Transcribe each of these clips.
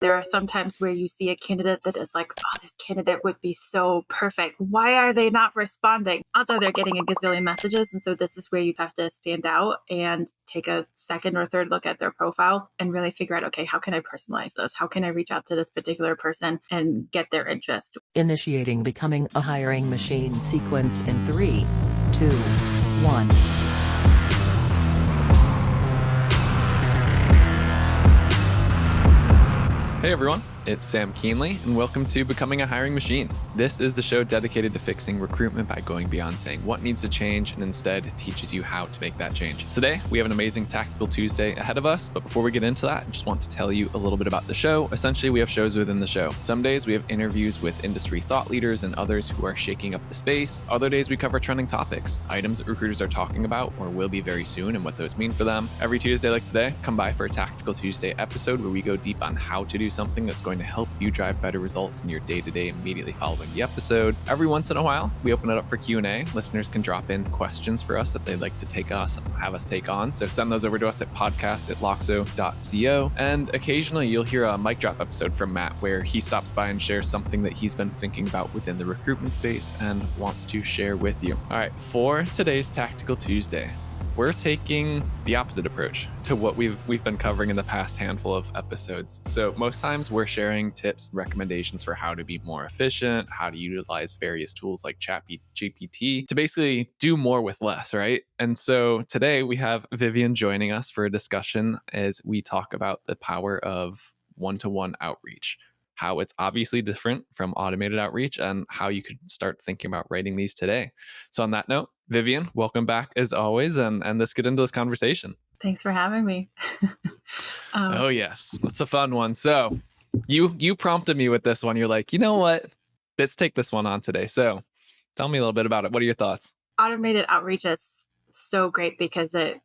There are some times where you see a candidate that is like, oh, this candidate would be so perfect. Why are they not responding? Odds are they're getting a gazillion messages. And so this is where you have to stand out and take a second or third look at their profile and really figure out, okay, how can I personalize this? How can I reach out to this particular person and get their interest? Initiating becoming a hiring machine sequence in 3, 2, 1. Hey everyone, it's Sam Keenley, and welcome to Becoming a Hiring Machine. This is the show dedicated to fixing recruitment by going beyond saying what needs to change and instead teaches you how to make that change. Today, we have an amazing Tactical Tuesday ahead of us, but before we get into that, I just want to tell you a little bit about the show. Essentially, we have shows within the show. Some days we have interviews with industry thought leaders and others who are shaking up the space. Other days we cover trending topics, items that recruiters are talking about or will be very soon and what those mean for them. Every Tuesday like today, come by for a Tactical Tuesday episode where we go deep on how to do something that's going to help you drive better results in your day-to-day immediately following the episode. Every once in a while, we open it up for Q&A. Listeners can drop in questions for us that they'd like to have us take on. So send those over to us at podcast@loxo.co. And occasionally you'll hear a mic drop episode from Matt where he stops by and shares something that he's been thinking about within the recruitment space and wants to share with you. All right, for today's Tactical Tuesday, we're taking the opposite approach to what we've been covering in the past handful of episodes. So most times we're sharing tips, recommendations for how to be more efficient, how to utilize various tools like ChatGPT to basically do more with less, right? And so today we have Vivien joining us for a discussion as we talk about the power of one-to-one outreach, how it's obviously different from automated outreach, and how you could start thinking about writing these today. So on that note, Vivien, welcome back as always, and let's get into this conversation. Thanks for having me. Oh yes, that's a fun one. So you prompted me with this one. You're like, you know what? Let's take this one on today. So tell me a little bit about it. What are your thoughts? Automated outreach is so great because it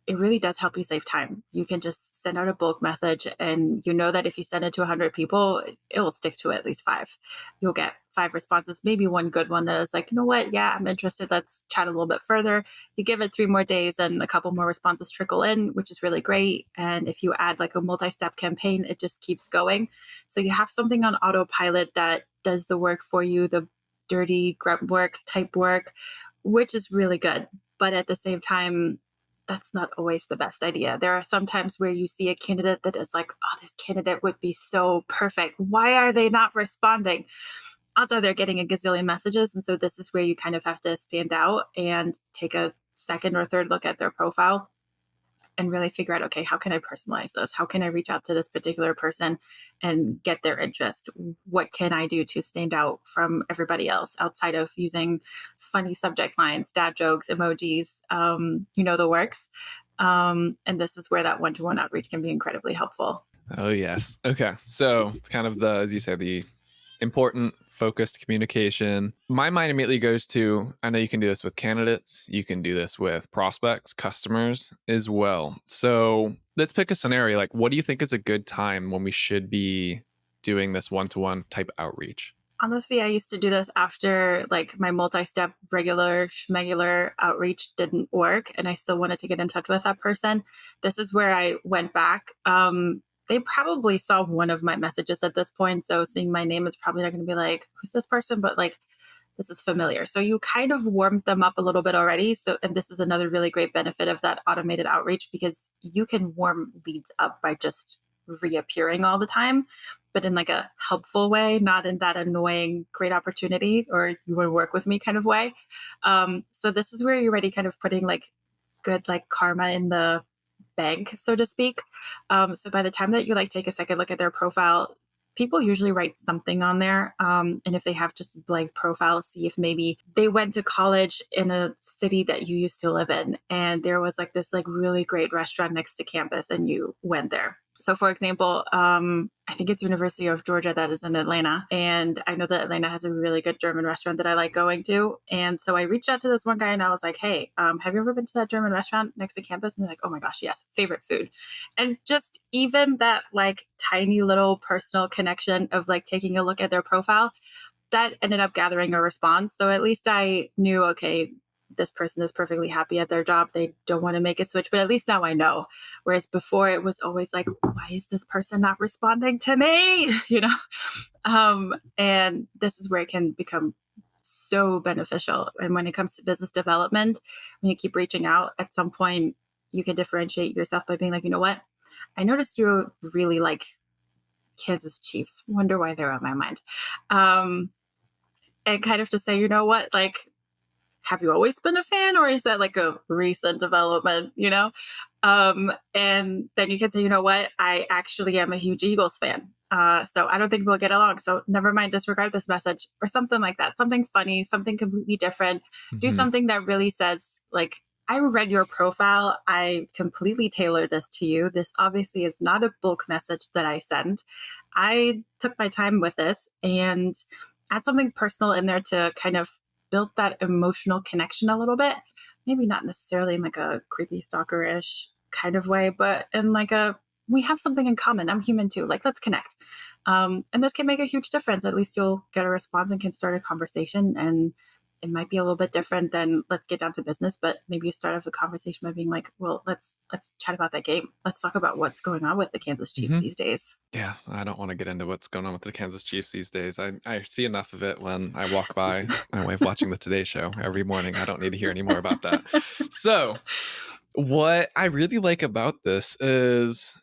really does help you save time. You can just send out a bulk message and you know that if you send it to 100 people, it will stick to at least 5. You'll get 5 responses, maybe one good one that is like, you know what? Yeah, I'm interested. Let's chat a little bit further. You give it 3 more days and a couple more responses trickle in, which is really great. And if you add like a multi-step campaign, it just keeps going. So you have something on autopilot that does the work for you, the dirty grunt work type work, which is really good. But at the same time, that's not always the best idea. There are some times where you see a candidate that is like, oh, this candidate would be so perfect. Why are they not responding? Odds are they're getting a gazillion messages. And so this is where you kind of have to stand out and take a second or third look at their profile and really figure out, okay, how can I personalize this? How can I reach out to this particular person and get their interest? What can I do to stand out from everybody else outside of using funny subject lines, dad jokes, emojis, the works. And this is where that one-to-one outreach can be incredibly helpful. Oh, yes. Okay. So it's kind of as you say, the important focused communication. My mind immediately goes to, I know you can do this with candidates, you can do this with prospects, customers as well. So let's pick a scenario. Like, what do you think is a good time when we should be doing this one-to-one type outreach? Honestly, I used to do this after like my multi-step regular schmegular outreach didn't work and I still wanted to get in touch with that person. This is where I went back. They probably saw one of my messages at this point. So seeing my name is probably not going to be like, who's this person? But like, this is familiar. So you kind of warmed them up a little bit already. So, and this is another really great benefit of that automated outreach because you can warm leads up by just reappearing all the time, but in like a helpful way, not in that annoying, great opportunity or you want to work with me kind of way. So this is where you're already kind of putting like good like karma in the bank, so to speak. So by the time that you like take a second look at their profile, people usually write something on there. And if they have just a blank profile, see if maybe they went to college in a city that you used to live in. And there was like this like really great restaurant next to campus and you went there. So for example, I think it's University of Georgia that is in Atlanta. And I know that Atlanta has a really good German restaurant that I like going to. And so I reached out to this one guy and I was like, hey, have you ever been to that German restaurant next to campus? And they're like, oh my gosh, yes, favorite food. And just even that like tiny little personal connection of like taking a look at their profile, that ended up gathering a response. So at least I knew, okay, this person is perfectly happy at their job. They don't want to make a switch, but at least now I know. Whereas before it was always like, why is this person not responding to me? And this is where it can become so beneficial. And when it comes to business development, when you keep reaching out, at some point you can differentiate yourself by being like, you know what? I noticed you really like Kansas Chiefs. Wonder why they're on my mind. And kind of just say, you know what? Like, have you always been a fan, or is that like a recent development, And then you can say, you know what? I actually am a huge Eagles fan. So I don't think we'll get along. So never mind, disregard this message or something like that. Something funny, something completely different. Do something that really says, like, I read your profile. I completely tailored this to you. This obviously is not a bulk message that I sent. I took my time with this and add something personal in there to kind of build that emotional connection a little bit. Maybe not necessarily in like a creepy stalker-ish kind of way, but in like we have something in common. I'm human too. Like, let's connect. And this can make a huge difference. At least you'll get a response and can start a conversation. And it might be a little bit different than let's get down to business, but maybe you start off the conversation by being like, well, let's chat about that game. Let's talk about what's going on with the Kansas Chiefs these days. Yeah, I don't want to get into what's going on with the Kansas Chiefs these days. I see enough of it when I walk by my wife watching the Today Show every morning. I don't need to hear any more about that. So what I really like about this is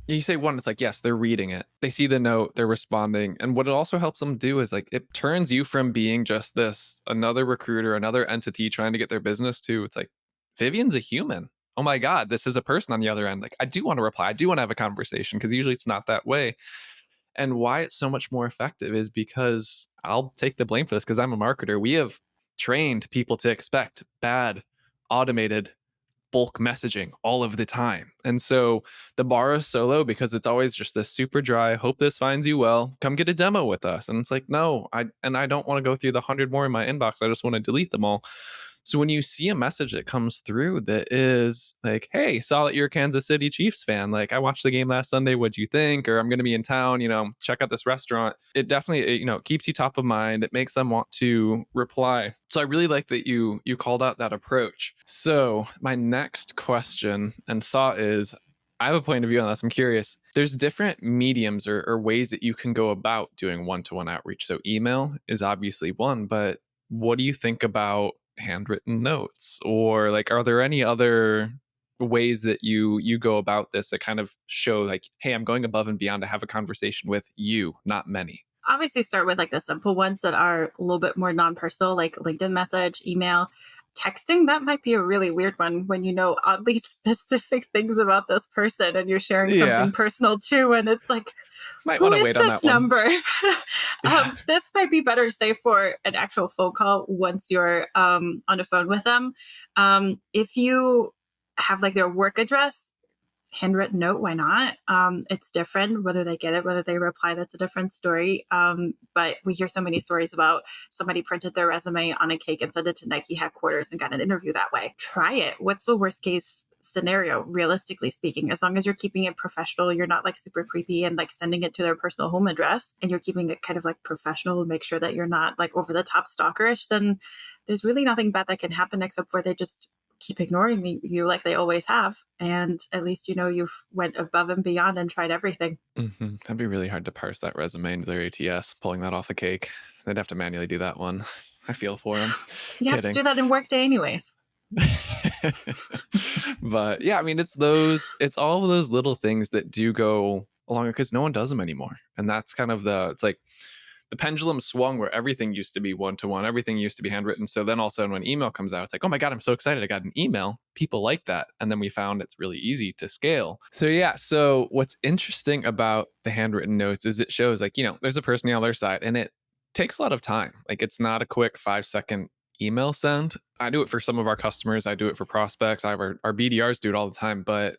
you say one, it's like, yes, they're reading it. They see the note, they're responding. And what it also helps them do is like, it turns you from being just another recruiter, another entity trying to get their business to, it's like, Vivien's a human. Oh my God, this is a person on the other end. Like, I do want to reply. I do want to have a conversation, because usually it's not that way. And why it's so much more effective is because I'll take the blame for this, because I'm a marketer. We have trained people to expect bad, automated, bulk messaging all of the time. And so the bar is so low because it's always just this super dry, hope this finds you well, come get a demo with us. And it's like, no, I don't want to go through the 100 more in my inbox. I just want to delete them all. So when you see a message that comes through that is like, hey, saw that you're a Kansas City Chiefs fan. Like, I watched the game last Sunday. What'd you think? Or I'm going to be in town, check out this restaurant. It definitely, keeps you top of mind. It makes them want to reply. So I really like that you called out that approach. So my next question and thought is, I have a point of view on this. I'm curious. There's different mediums or ways that you can go about doing one-to-one outreach. So email is obviously one, but what do you think about handwritten notes, or like, are there any other ways that you go about this that kind of show like, hey, I'm going above and beyond to have a conversation with you, not many? Obviously start with like the simple ones that are a little bit more non-personal, like LinkedIn message, email. Texting, that might be a really weird one when you know oddly specific things about this person and you're sharing something personal too, and it's like, might want to wait on that one. Number? This might be better, say, for an actual phone call once you're on the phone with them. If you have like their work address, handwritten note, why not? It's different whether they get it, whether they reply. That's a different story. But we hear so many stories about somebody printed their resume on a cake and sent it to Nike headquarters and got an interview that way. Try it. What's the worst case scenario, realistically speaking? As long as you're keeping it professional, you're not like super creepy and like sending it to their personal home address, and you're keeping it kind of like professional, make sure that you're not like over the top stalkerish, then there's really nothing bad that can happen except for they just keep ignoring you like they always have. And at least you've went above and beyond and tried everything. That'd be really hard to parse that resume into their ATS, pulling that off a cake. They'd have to manually do that one. I feel for them. You have to do that in Workday anyways. But yeah, I mean, it's all of those little things that do go along, because no one does them anymore. And that's kind of it's like the pendulum swung where everything used to be one-to-one, everything used to be handwritten. So then all of a sudden when email comes out, it's like, oh my God, I'm so excited. I got an email. People like that. And then we found it's really easy to scale. So yeah. So what's interesting about the handwritten notes is it shows like, there's a person on the other side, and it takes a lot of time. Like, it's not a quick 5-second email send. I do it for some of our customers. I do it for prospects. I have our BDRs do it all the time, but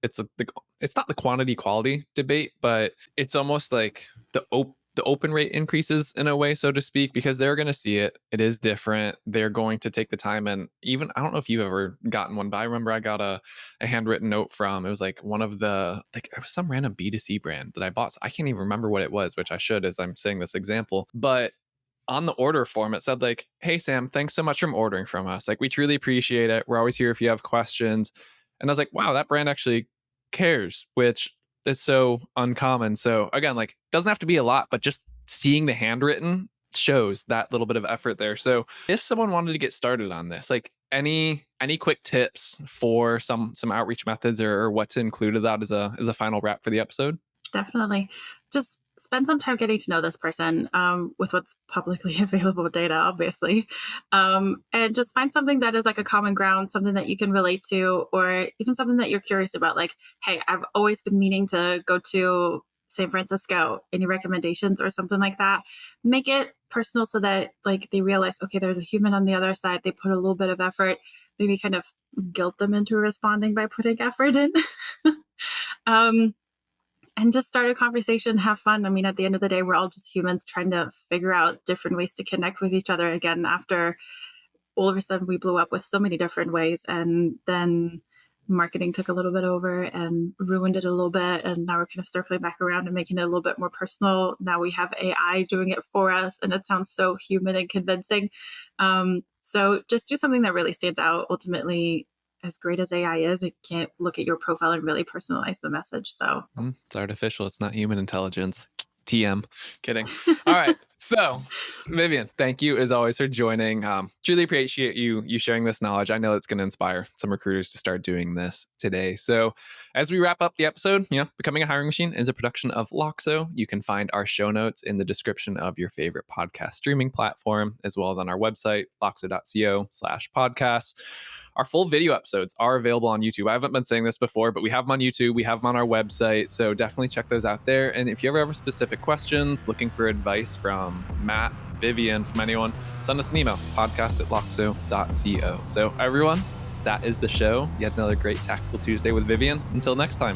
it's not the quantity quality debate, but it's almost like the open rate increases in a way, so to speak, because they're going to see it. It is different. They're going to take the time. And even, I don't know if you've ever gotten one, but I remember I got a handwritten note from, it was like one of it was some random B2C brand that I bought. So I can't even remember what it was, which I should as I'm saying this example. But on the order form, it said like, "Hey Sam, thanks so much for ordering from us. Like, we truly appreciate it. We're always here if you have questions." And I was like, wow, that brand actually cares, which is so uncommon. So again, like, doesn't have to be a lot, but just seeing the handwritten shows that little bit of effort there. So if someone wanted to get started on this, like any quick tips for some outreach methods, or what to include of that as a final wrap for the episode? Definitely. Just spend some time getting to know this person with what's publicly available data, obviously. And just find something that is like a common ground, something that you can relate to, or even something that you're curious about. Like, hey, I've always been meaning to go to San Francisco. Any recommendations or something like that? Make it personal so that like they realize, okay, there's a human on the other side. They put a little bit of effort, maybe kind of guilt them into responding by putting effort in. And just start a conversation, have fun. I mean, at the end of the day, we're all just humans trying to figure out different ways to connect with each other again after all of a sudden we blew up with so many different ways. And then marketing took a little bit over and ruined it a little bit. And now we're kind of circling back around and making it a little bit more personal. Now we have AI doing it for us, and it sounds so human and convincing. So just do something that really stands out. Ultimately, as great as AI is, it can't look at your profile and really personalize the message. So It's artificial. It's not human intelligence. TM. Kidding. All right. So, Vivien, thank you as always for joining. Truly appreciate you sharing this knowledge. I know it's going to inspire some recruiters to start doing this today. So, as we wrap up the episode, Becoming a Hiring Machine is a production of Loxo. You can find our show notes in the description of your favorite podcast streaming platform, as well as on our website, loxo.co/podcasts. Our full video episodes are available on YouTube. I haven't been saying this before, but we have them on YouTube. We have them on our website. So definitely check those out there. And if you ever have specific questions, looking for advice from Matt, Vivien, from anyone, send us an email, podcast@loxo.co. So everyone, that is the show. Yet another great Tactical Tuesday with Vivien. Until next time.